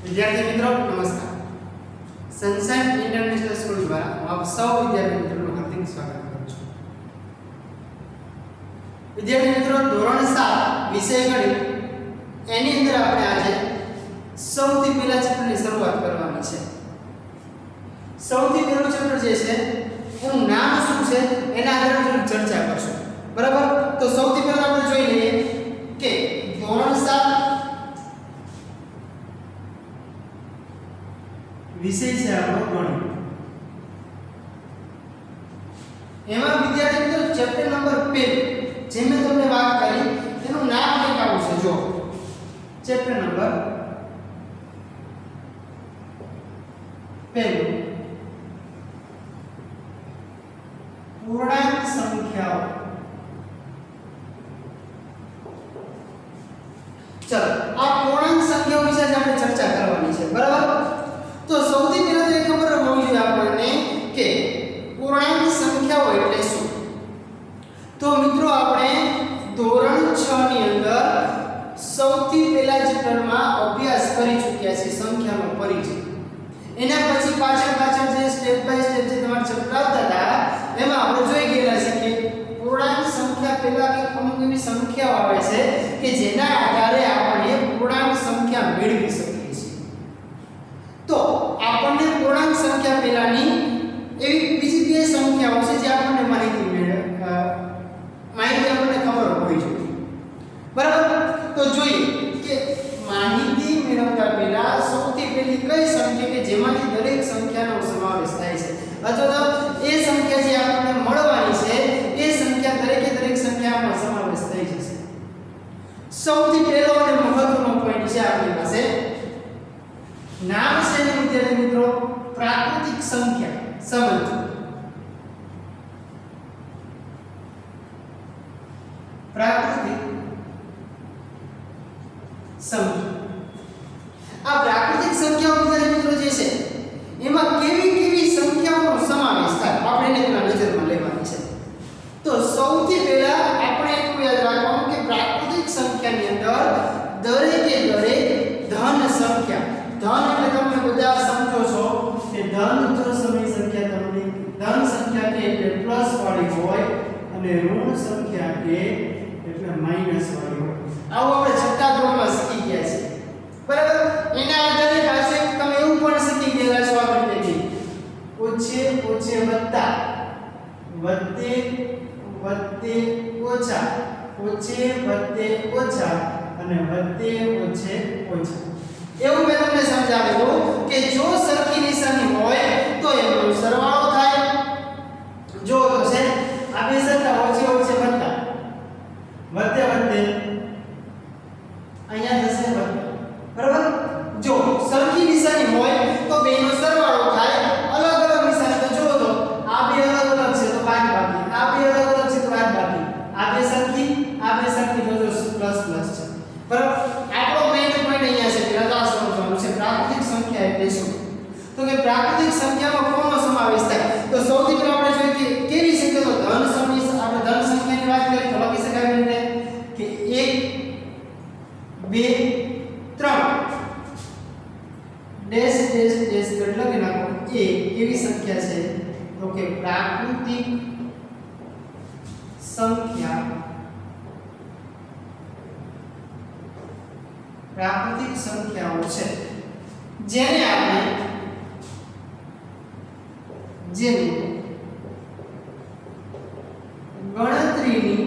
વિદ્યાર્થી મિત્રો નમસ્કાર. સનશાઇન ઇન્ટરનેશનલ સ્કૂલ દ્વારા હું આપ સૌ વિદ્યાર્થી મિત્રોનું હાર્દિક સ્વાગત કરું છું. વિદ્યાર્થી મિત્રો, ધોરણ 7 વિષય ગણિત એની અંદર આપણે આજે સૌથી પહેલા ચેપ્ટરની શરૂઆત કરવાની છે. સૌથી પહેલું ચેપ્ટર જે છે એનું નામ શું છે એના આધારે થોડી ચર્ચા કરશું. બરાબર? તો સૌથી પહેલા આપણે જોઈ લઈએ કે ધોરણ 7 વિષય છે આપણો ગણિત. એમાં વિદ્યાર્થી મિત્રો ચેપ્ટર નંબર 2 જે મેં તમને વાત કરી એનું નામ કંઈક આવું છે. જો ચેપ્ટર નંબર 1 પૂર્ણાંક સંખ્યાઓ. ચલો, આ પૂર્ણાંક સંખ્યાઓ વિશે આપણે ચર્ચા કરવાની છે. બરાબર? તો સૌથી પહેલા તો એ ખબર હોવી જોઈએ આપણને કે પૂર્ણાંક સંખ્યાઓ એટલે શું. તો મિત્રો આપણે ધોરણ 6 ની અંદર સૌથી પહેલા ચેપ્ટરમાં અભ્યાસ કરી ચૂક્યા છે સંખ્યાનો પરિચય. એના પછી પાછળ જે સ્ટેપ બાય સ્ટેપ જે તમારા ચેપ્ટર આવતા હતા એમાં આપણે જોઈ ગયેલા છે કે પૂર્ણાંક સંખ્યા પહેલા કે અમુક એવી સંખ્યાઓ આવે છે કે જેના આધારે આપણે પૂર્ણાંક સંખ્યા મેળવી શકીએ છીએ. તો આપણને પૂર્ણાંક સંખ્યા પહેલાની એવી બીજી બે સંખ્યાઓ છે જે આપણને માહિતી આપણને ખબર હોવી જોઈએ. બરાબર? તો જોઈએ કે માહિતી મેળવતા પહેલા સૌથી પહેલી કઈ સંખ્યા કે જેમાંથી દરેક સંખ્યાનો સમાવેશ થાય છે અથવા તો એ સંખ્યા જે આપણને મળવાની છે એ સંખ્યા દરેક સંખ્યામાં સમાવેશ થઈ જશે. સૌથી પહેલો અને મહત્વનો પોઈન્ટ છે આપણી પાસે, નામ છે વિદ્યાર્થી મિત્રો પ્રાકૃતિક સંખ્યા. સમજો, પ્રાકૃતિક સંખ્યા. આ પ્રાકૃતિક સંખ્યાઓ વિદ્યાર્થી મિત્રો જે છે એમાં કેવી સંખ્યાઓનો સમાવેશ થાય આપણે એને પેલા નજરમાં લેવાની છે. તો સૌથી પહેલા આપણે એટલું યાદ રાખવાનું કે પ્રાકૃતિક સંખ્યાની અંદર દરેકે દરેક ધન સંખ્યા, ધન એટલે તમે બધા સમજો છો કે ધન જો સમય સંખ્યા તમને ધન સંખ્યા કે એટલે પ્લસ વાળી હોય અને ઋણ સંખ્યા કે એટલે માઈનસ વાળી હોય. આવું આપણે છઠ્ઠા ધોરણમાં શીખી ગયા છે. બરાબર? એના આધારે પાછું એક તમે એવું પણ શીખી ગયેલા છો આ રીતે ઓછે વત્તા વત્તે ઓછા, ઓછે વત્તે ઓછા અને વત્તે ઓછે ઓછા. એવું મેં તમને સમજાવેલું કે જો સરખી નિશાની હોય તો એનો સરવાળો થાય. જો છે આ બે સરખા ઓછે વત્તા વત્તે અહીંયા થશે વત્તા. બરાબર? જો સરખી નિશાની હોય તો બેનો સરવાળો થાય. અલગ નિશાની તો જો તો આ બે અલગ છે તો બાદબાકી, આ બે અલગ છે તો બાદબાકી, આ બે સરખી તો જો પ્લસ છે. બરાબર? આપણો મેઈન પોઈન્ટ અહીંયા છે પહેલા તો આ સમજવાનું છે પ્રાકૃતિક સંખ્યા એટલે શું. તો કે પ્રાકૃતિક સંખ્યામાં કોનો સમાવેશ થાય તો સૌથી પહેલા આપણે જોઈએ કે કેવી સંખ્યા. તો ધન સંખ્યા, આપણે ધન સંખ્યાની વાત કરીએ તો લખી શકાય રીતે કે 1 2 3 ડેશ લખી નાખો. એ કેવી સંખ્યા છે તો કે પ્રાકૃતિક સંખ્યાઓ છે જેને આપણે ગણતરીની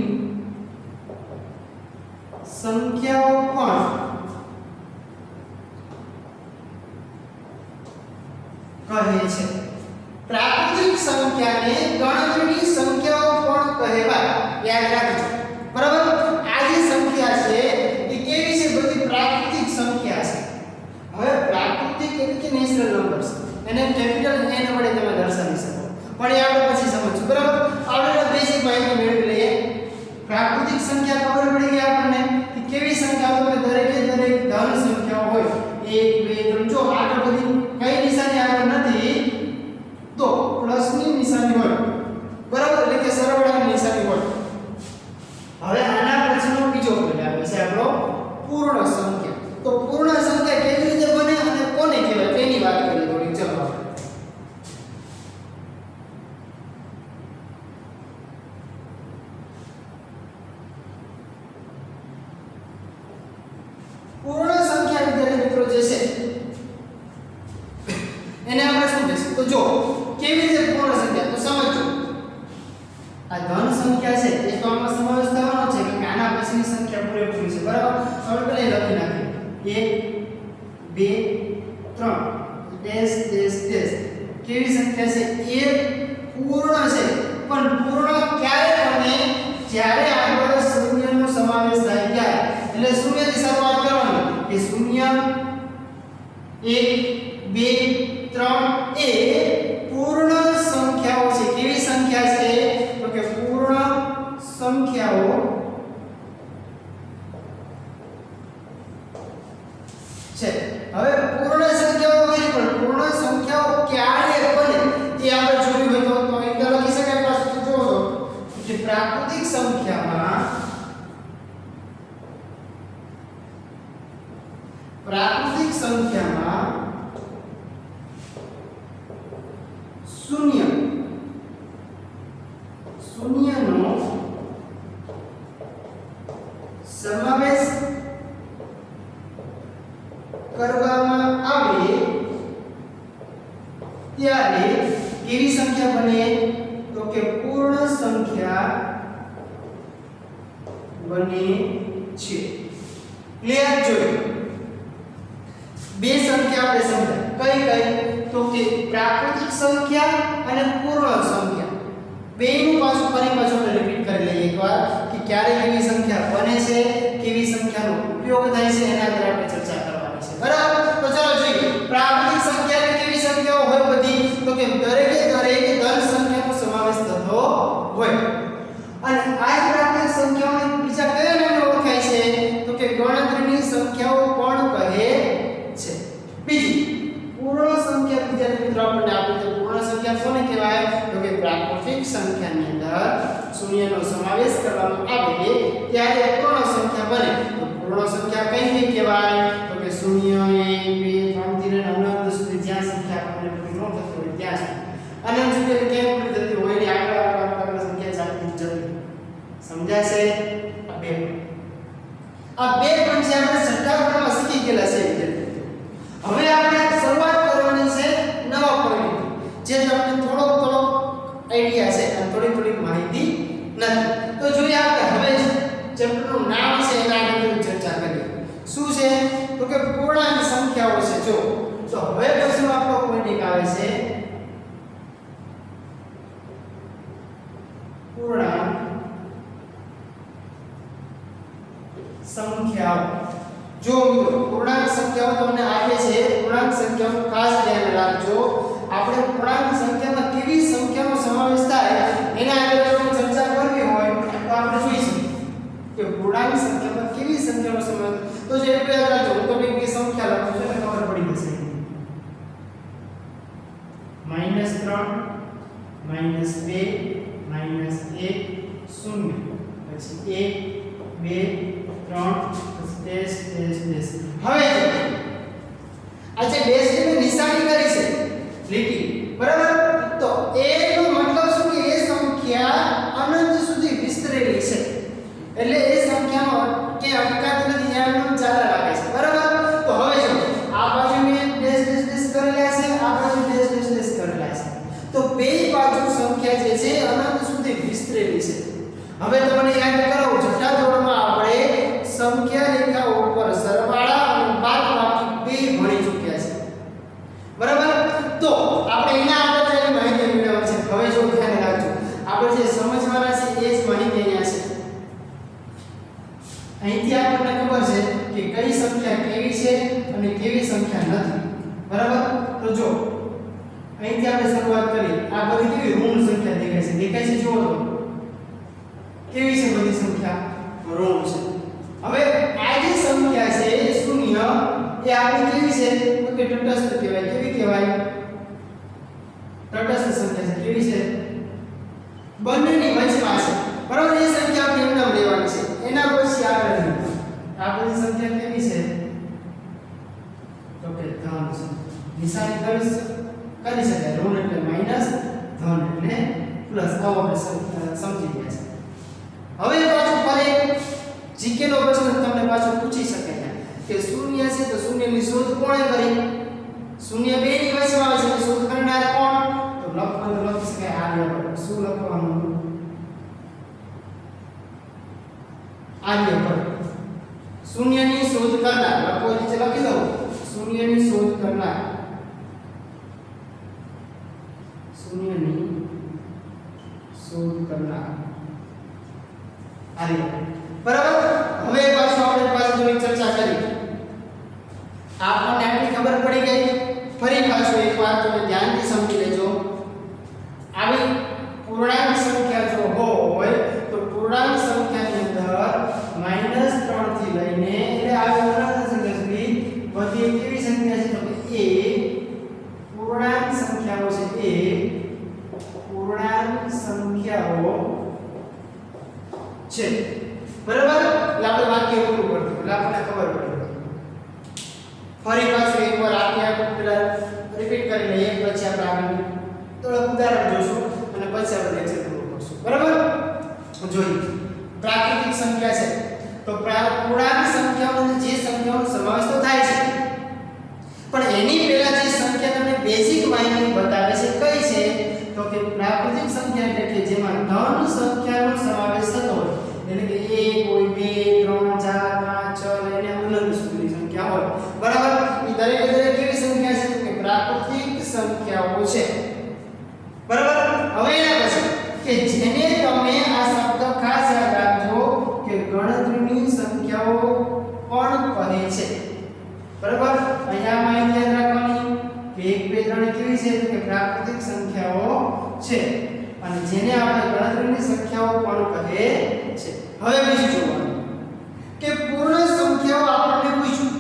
સંખ્યાઓ પણ કહે છે. પ્રાકૃતિક સંખ્યાને ગણતરીની સંખ્યાઓ પણ કહેવાય. યાદ રાખજો. બરાબર? આ જે સંખ્યા છે એ કેવી છે? બધી પ્રાકૃતિક સંખ્યા છે. હવે પ્રાકૃતિક એટલે કે નેચરલ નંબર્સ, એને કેપિટલ N વડે તમે દર્શાવી શકો, પણ એ આપણે પછી સમજશું. બરાબર? આપણે બેઝિક માહિતી મેળવી લઈએ. પ્રાકૃતિક સંખ્યા ખબર પડી ગઈ આપણને કે કેવી સંખ્યાઓ તો દરેકે દરેક ધન સંખ્યાઓ હોય 1 2 3. જો આગળ બધી કઈ નિશાની આગળ નથી તો પ્લસની નિશાની હોય. બરાબર? એટલે કે સરવાળાની નિશાની હોય. હવે આના પછીનો બીજો પોઈન્ટ આવે છે આપણો પૂર્ણ સંખ્યા. તો પૂર્ણ સંખ્યા કેવી રીતે બને અને 1 2 3 ડેશ ડેશ ડેશ કેવી સંખ્યા છે એ પૂર્ણ છે પણ પૂર્ણ ક્યારે બને જ્યારે આગળ શૂન્યનો સમાવેશ થાય ત્યારે એટલે શૂન્યથી શરૂઆત કરવાની કે 0 1 2 3 એ પૂર્ણ સંખ્યાઓ છે કેવી સંખ્યા છે તો કે પૂર્ણ સંખ્યાઓ છે હવે પૂર્ણ સંખ્યાઓ કરી પણ પૂર્ણ સંખ્યાઓ ક્યારે બને એ આપણે જોયું હોય તો એકદમ લખી શકાય પાછું જોવો તો કે પ્રાકૃતિક સંખ્યામાં શૂન્યનો સમાવેશ કરવામાં આવે ત્યારે કેવી સંખ્યા બને તો કે પૂર્ણ સંખ્યા બને છે ક્લિયર જોયું બે સંખ્યા આપણે સમજાય કઈ તો કે પ્રાકૃતિક સંખ્યા અને પૂર્ણ સંખ્યા બેનું પાછું પાછું રિપીટ કરી લઈએ એકવાર કે ક્યારે કેવી સંખ્યા બને છે કેવી સંખ્યાનો ઉપયોગ થાય છે એના પર આપણે ચર્ચા કરવાની છે બરાબર તો ચાલો જોઈએ પ્રાકૃતિક સંખ્યા કેવી સંખ્યાઓ હોય બધી તો કે દરેકે દરેક ધન સંખ્યાનો સમાવેશ થતો હોય અને આ પ્રાકૃતિક સંખ્યાઓને બીજા કયા નામે ઓળખાય છે તો કે ગણતરીની સંખ્યાઓ પણ કહે છે બીજી પૂર્ણ સંખ્યા વિદ્યાર્થી મિત્રો આપણને આપી તો પૂર્ણ સંખ્યા કોને કહેવાય તો કે પ્રાકૃતિક સંખ્યાની અંદર શૂન્યનો સમાવેશ કરવામાં આવે ત્યારે પૂર્ણ સંખ્યા બને તો પૂર્ણ સંખ્યા કઈ કહેવાય તો કે 0 1 2 3 થી 9 સુધી જ્યાં સંખ્યા આપણને પૂરી ન થતી હોય ત્યાં અનંત સુધી કેમ પૂરી થતી હોય ને આગળ સંખ્યા ચાલતી જતી સમજાશે આ બે પણ જે આપણે છઠ્ઠા ધોરણમાં શીખી ગયેલા છે હવે આપણે શરૂઆત કરવાની છે નવા પોઈન્ટ જે તમને થોડો આઈડિયા છે અને થોડી માહિતી નથી તો જોઈએ આપણે હવે ચેપ્ટરનું નામ છે એના આગળ ચર્ચા કરીએ શું છે તો કે પૂર્ણાંક સંખ્યાઓ છે જો તો હવે પછીનો આપણો પોઈન્ટ એક આવે છે પૂર્ણાંક સંખ્યાઓ જો મિત્રો પૂર્ણાંક સંખ્યાઓ તમને આપે છે પૂર્ણાંક સંખ્યાઓ ખાસ ધ્યાન રાખજો આપણે પૂર્ણાંક સંખ્યામાં કેવી સંખ્યાનો સમાવેશ થાય એના આગળ ચર્ચા કરવી હોય તો આપણે જોઈશું કે પૂર્ણાંક સંખ્યામાં કેવી સંખ્યાનો સમાવેશ તો જે યાદ રાખજો હું તમને એક સંખ્યા લખું છું એટલે ખબર પડી જશે -3 -2 -1 2 પછી 1 2 3 ડેશ ડેશ ડેશ હવે આ જે ડેશ ની નિશાની કરી છે લીટી બરાબર તો એનો મતલબ શું કે એ સંખ્યા અનંત સુધી વિસ્તરેલી છે એટલે એ સંખ્યાનો કે અટકાતી નથી એમનું ચાલ્યા રાખે છે બરાબર તો હવે જો આ બાજુ મેં ડેશ ડેશ ડેશ કરેલા છે આ બાજુ ડેશ ડેશ ડેશ કરેલા છે તો બે બાજુ સંખ્યા જે છે અનંત સુધી વિસ્તરેલી છે હવે તમને યાદ કરાવું છઠ્ઠા ધોરણમાં આપણે સંખ્યા રેખા ઉપર સરવાળા અને બાદબાકી બે ભણી ચૂક્યા છે બરાબર તો આપણે એના આગળ જે માહિતી મેળવવાની છે હવે જો ધ્યાન રાખજો આપણે જે સમજવાના છે એ જ માહિતી અહીંયા છે અહીંથી આપણને ખબર છે કે કઈ સંખ્યા કેવી છે અને કેવી સંખ્યા નથી બરાબર તો જો અહીંથી આપણે શરૂઆત કરી આ બધી કેવી ઋણ સંખ્યા દેખાય છે જુઓ તો કેવી છે બધી સંખ્યા ઋણ છે હવે આ જે સંખ્યા છે 0 એ આપણી કેવી છે તો કે તટસ્થ કહેવાય કેવી કહેવાય તટસ્થ સંખ્યા છે કેવી છે બંનેની વચમાં છે બરાબર એ સંખ્યા આપણે એમ લેવાની છે એના પછી આગળ આ બધી સંખ્યા કેવી છે તો કે ધન છે નિશાની કરી શકાય ઋણ એટલે માઈનસ ધન એટલે પ્લસ આવો આપણે સમજી ગયા છે હવે પાછું ફરી જીકે નો પ્રશ્ન તમને પાછો પૂછી શકાય કે શૂન્ય છે તો શૂન્યની શોધ કોણે કરી શૂન્ય બે ની વચમાં આવે છે શોધ કરનાર કોણ તો લખી શકાય આર્યભટ્ટ શું લખવાનું આર્યભટ્ટ શૂન્યની શોધ કરનાર લખો છે પછી લખી દઉં શૂન્યની શોધ કરનાર, શૂન્યની શોધ કરનાર બરાબર। હવે પાછું આપણે પાસે થોડી ચર્ચા કરી, આપણને આટલી ખબર પડી ગઈ। ફરી પાછું એક વાત તમે ધ્યાનથી સમજી લેજો, આવી પૂર્ણાંક સંખ્યા જો હોય તો પૂર્ણાંક સંખ્યાની અંદર -3 થી લઈને એટલે આ પૂર્ણાંક સંખ્યા સુધી બધી કેવી સંખ્યા છે તો કે એ પૂર્ણાંક સંખ્યાઓ છે, એ પૂર્ણાંક સંખ્યાઓ છે બરાબર। એટલે આપણે વાક્ય પૂરું કરતું એટલે આપણને ખબર પડી। ફરી પાછું એકવાર આપણે પેલા રિપીટ કરી લઈએ, પછી આપણે આગળ થોડું ઉદાહરણ જોશું અને પછી આપણે લેક્ચર પૂરું કરશું બરાબર। જોઈએ પ્રાકૃતિક સંખ્યા છે તો પૂર્ણાંક સંખ્યાઓનો જે સંખ્યાઓનો સમાવેશ તો થાય છે, પણ એની પહેલા જે સંખ્યા તમને બેઝિક માહિતી બતાવે છે કઈ છે તો કે પ્રાકૃતિક સંખ્યા એટલે કે જેમાં ધન સંખ્યાનો સમાવેશ થતો હોય, એટલે કે 1 હોય 2 3 4 5 6 લઈને અનંત સુધીની સંખ્યા હોય બરાબર। એ દરેક કેવી સંખ્યા છે તો કે પ્રાકૃતિક સંખ્યાઓ છે બરાબર। હવે એના પછી કે જેને તમે આ શબ્દ ખાસ યાદ રાખજો કે ગણતરીની સંખ્યાઓ પણ કહે છે બરાબર। અહીંયા માહિતી યાદ રાખવાની કે 1 2 3 કેવી છે તો કે પ્રાકૃતિક સંખ્યાઓ છે અને જેને આપણે ગણતરીની સંખ્યાઓ પણ કહે છે। હવે બીજું જોવાનું કે પૂર્ણ સંખ્યાઓ આપણને પૂછ્યું,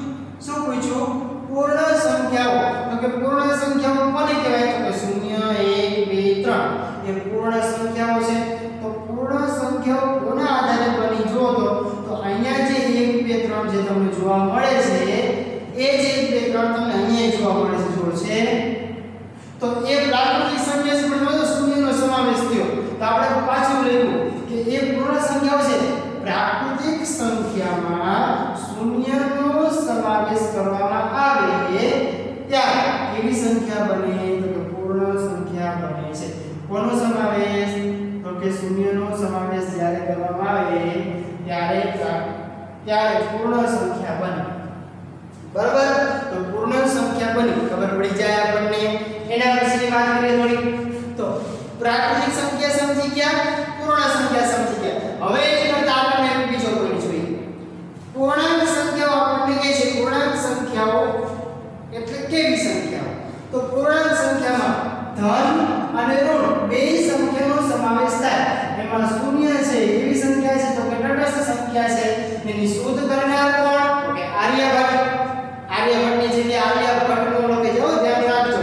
શું પૂછ્યું? પૂર્ણ સંખ્યાઓ, તો કે પૂર્ણ સંખ્યાઓ કોને કહેવાય તો કે 0 1 2 3 એ પૂર્ણ સંખ્યાઓ છે। તો પૂર્ણ સંખ્યાઓ કોના આધારે બની જો તો અહીંયા જે 1 2 3 જે તમને જોવા મળે છે એ જે 1 2 3 તમને અહીંયા જોવા મળે છે જો છે તો એ પ્રાકૃતિક સંખ્યા છે, પણ શૂન્યનો સમાવેશ થયો તો આપણે પાછું લખ્યું કે એ પૂર્ણ સંખ્યાઓ છે, પ્રાકૃતિક સંખ્યામાં શૂન્યનો સમાવેશ કરવામાં આવે ત્યારે કેવી સંખ્યા બને તો કે પૂર્ણ સંખ્યા બને છે। કોનો સમાવેશ તો કે શૂન્યનો સમાવેશ જ્યારે કરવામાં આવે ત્યારે પૂર્ણ સંખ્યા બને બરાબર। તો પૂર્ણ સંખ્યા બની ખબર પડી જાય આપણને। એના વિશે વાત કરીએ થોડી તો પ્રાકૃતિક સંખ્યા સમજી ગયા, પૂર્ણ સંખ્યા સમજી ગયા। હવે એની કરતા આપણને બીજો પોઈન્ટ જોઈએ, પૂર્ણાંક સંખ્યાઓ આપણને કહે છે પૂર્ણાંક સંખ્યાઓ એટલે કેવી સંખ્યાઓ તો પૂર્ણાંક સંખ્યામાં ધન અને ઋણ બે સંખ્યાનો સમાવેશ થાય, એમાં શૂન્ય છે એવી સંખ્યા છે તો કે તટસ્થ સંખ્યા છે, એની શોધ કરનાર કોણ તો કે આર્યભટ્ટ। આર્યભટ્ટની જગ્યાએ આર્યભટ્ટનો લખી જાઓ, ધ્યાન રાખજો।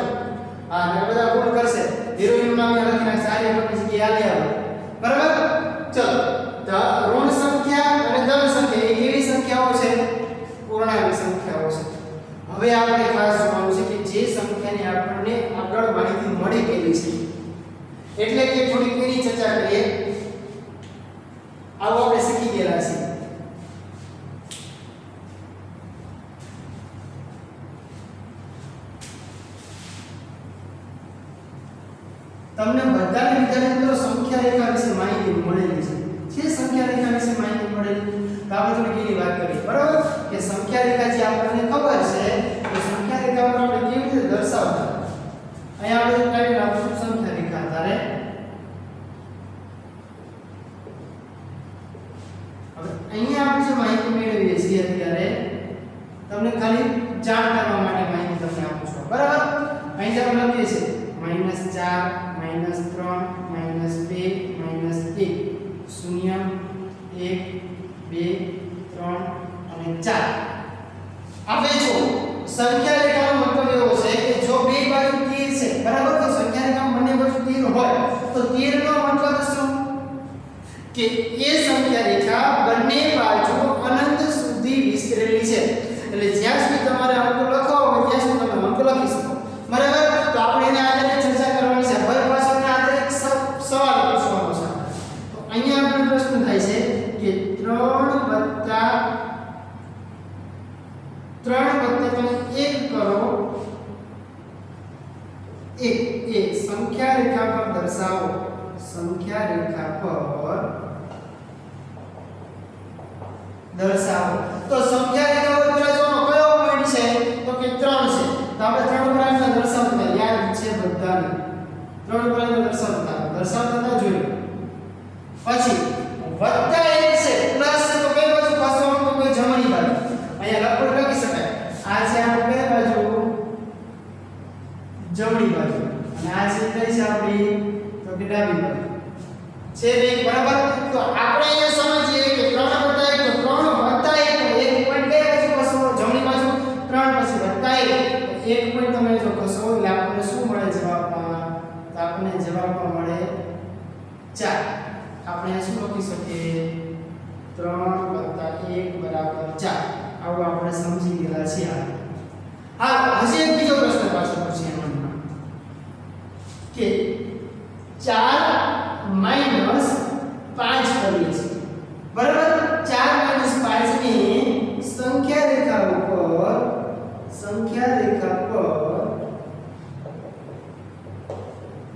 હા ને બધા ભૂલ કરશે, હીરોઈન નામ લખી નાખશે આર્યભટ્ટની જગ્યાએ આર્યભટ્ટ બરાબર। ચલો ઋણ સંખ્યા અને ધન સંખ્યા એ કેવી સંખ્યાઓ છે? પૂર્ણાંક સંખ્યાઓ છે। હવે આપણે ખાસ જોવાનું છે કે જે સંખ્યાની આપણને આગળ માહિતી મળી ગયેલી છે એટલે કે થોડી એની ચર્ચા કરીએ। આવો આપણે શીખી ગયેલા છીએ તમને બધાને વિદ્યાર્થી મિત્રો સંખ્યા રેખા વિશે માહિતી મળેલી છે। જે સંખ્યા રેખા વિશે માહિતી મળેલી તો આપણે થોડી એની વાત કરીએ બરાબર કે સંખ્યા રેખા જે આપણને ખબર છે કે સંખ્યા રેખા પર આપણે કેવી રીતે દર્શાવતા, અહીંયા આપણે કાઢી નાખશું સંખ્યા રેખા તારે। હવે અહીંયા આપણે જે માહિતી મેળવીએ છીએ અત્યારે તમને ખાલી જાણ કરવા માટે માહિતી તમને આપું છું બરાબર। અહીં આપણે લખીએ છીએ -4 -3 -2 -1 0 1 2 3 અને 4 આપણે જો સંખ્યા રેખાનો મતલબ એવો છે કે જો બે બાજુ તીર છે બરાબર, તો સંખ્યા રેખામાં બંને બાજુ તીર હોય તો તીરનો મતલબ શું કે એ સંખ્યા રેખા બંને બાજુ અનંત સુધી વિસ્તરેલી છે, એટલે જ્યાં સુધી તમારે અંક લખવો હોય ત્યાં સુધી તમે અંક લખી શકો બરાબર। તો આપણે એના આધારે ચર્ચા કરવાની છે। હવે પાછળના આધારે એક સવાલ પૂછવાનો છે તો અહીંયા આપણો પ્રશ્ન થાય છે કે 3 તમે 1 કરો 1 એ સંખ્યા રેખા પર દર્શાવો, સંખ્યા રેખા પર દર્શાવો। તો સંખ્યા રેખા પર પેલા જોવાનો કયો પોઈન્ટ દર્શાવતા જોયું. પછી વત્તા 1 છે પ્લસ છે તો કઈ બાજુ ખસવાનું તો કોઈ જમણી બાજુ. અહીંયા લખો લખી શકાય. આ છે આપણે કઈ બાજુ જમણી બાજુ અને આ છે કઈ છે આપણી તો કે ડાબી બાજુ. છે બે બરાબર. તો આપણે અહીંયા સમજીએ કે 3 વત્તા 1 તો 3 વત્તા 1 તો 1 પોઈન્ટ કઈ બાજુ ખસવો જમણી બાજુ 3 પછી વત્તા 1 1 પોઈન્ટ તમે જો ખસો એટલે આપણને શું મળે જવાબમાં તો આપણને જવાબમાં મળે 4. આપણે શું લખી શકીએ 3 વત્તા 1 બરાબર 4. આવું આપણે સમજી ગયા છીએ. હા હજી એક બીજો પ્રશ્ન પાછો પૂછીએ મનમાં કે 4 માઈનસ 5 કરીએ છીએ બરાબર. 4 માઈનસ 5 ની સંખ્યા રેખા પર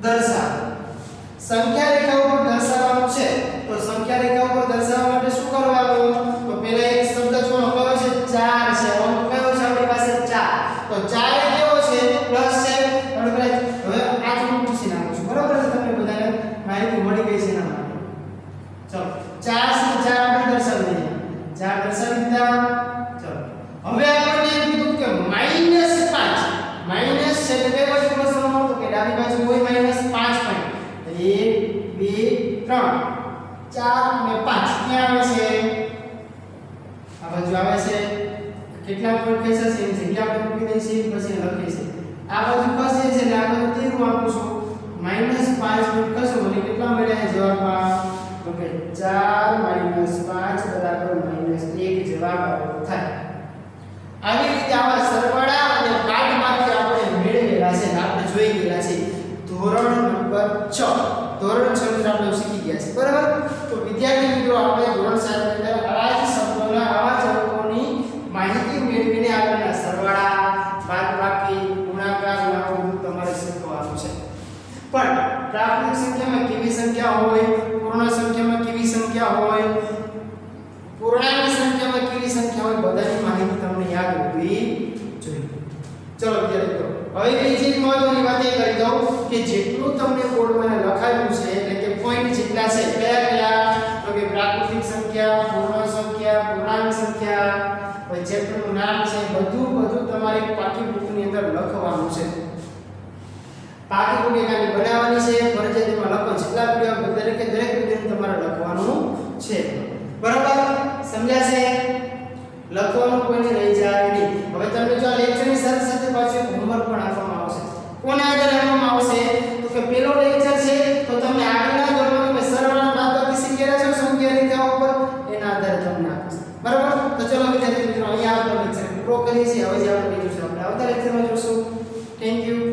દર્શાવો. સંખ્યા રેખા ઉપર દર્શાવવાનું છે તો સંખ્યા રેખા ઉપર દર્શાવવા માટે શું કરવાનું તો પહેલા એક શબ્દ જોવાનો કયો છે 4 છે. અંક કયો છે આપણી પાસે 4 તો 4 એ કેવો છે પ્લસ છે. હવે આ જ હું પૂછી નાખું છું બરાબર. તમને બધાને માહિતી મળી ગઈ છે એના માટે. ચલો 4 છે 4 આપણે દર્શાવી દઈએ. 4 દર્શાવી દીધા. ચલો હવે આપણને એમ કીધું કે -5 માઈનસ છે એટલે કઈ બાજુ ખસવાનું તો કે ડાબી બાજુ કોઈ -5 પોઈન્ટ 1 2 3 4 અને 5 ક્યાં આવે છે આ બાજુ આવે છે. કેટલા પોઈન્ટ ખસ્યા છે એની જગ્યા આપણે મૂકી દઈએ છીએ પછી લખીએ છીએ. આ બાજુ ખસે છે એટલે આપણે તીર આપું છું -5 પોઈન્ટ ખસો મને કેટલા મળ્યા જવાબમાં તો કે 4 - 5 બરાબર -1 જવાબ આવતો થાય. આવી રીતે આવા સરવાળા અને બાદબાકી આપણે મેળવેલા છે આપણે જોઈ ગયા છે ધોરણ નંબર 6. ધોરણ 6 ની આપણે શીખી ગયા છે બરાબર. તો વિદ્યાર્થી મિત્રો આપણે ધોરણ 7 ની અંદર આવા જ શબ્દોના આવા જ અંકોની માહિતી મેળવીને આગળના સરવાળા બાદબાકી ગુણાકાર લાવવું તમારે શીખવાનું છે. પણ પ્રાથમિક સંખ્યામાં કેવી સંખ્યા હોય પૂર્ણ સંખ્યામાં કેવી સંખ્યા હોય પૂર્ણાંક સંખ્યામાં કેવી સંખ્યા હોય બધાની માહિતી તમને યાદ હોવી જોઈએ. ચલો વિદ્યાર્થીઓ હવે બીજી મહત્વની વાત એ કરી દઉં કે જેટલું તમને બોર્ડમાં લખાયું છે એટલે કે પોઈન્ટ જેટલા છે કયા કયા તો કે પ્રાકૃતિક સંખ્યા પૂર્ણ સંખ્યા પૂર્ણાંક સંખ્યા પછી ચેપ્ટરનું નામ છે બધું તમારે પાઠ્ય પુસ્તકની અંદર લખવાનું છે. પાઠ્ય પુસ્તક એકાની બનાવવાની છે ફરજિયાત એમાં લખો જેટલા વિડિયો દરેક વિડિયો તમારે લખવાનું છે બરાબર. સમજ્યા છે લખવાનું કોઈને રહી જાય નહીં. હવે તમને જો આ લેક્ચરની સાથે સાથે પાછું હોમવર્ક પણ આપવામાં આવશે. કોના આધારે આપવામાં આવશે તો કે પહેલો લેક્ચર છે તો તમને આગળના ધોરણમાં તમે સરવાળા બાદબાકી શીખેલા છો સંખ્યા રેખા ઉપર એના આધારે તમને આપશે બરાબર. તો ચલો વિદ્યાર્થી મિત્રો અહીંયા આપણે લેક્ચર પૂરો કરીએ છીએ. હવે જે આપણે બીજું છે આપણે આવતા લેક્ચરમાં જોશું. Thank you.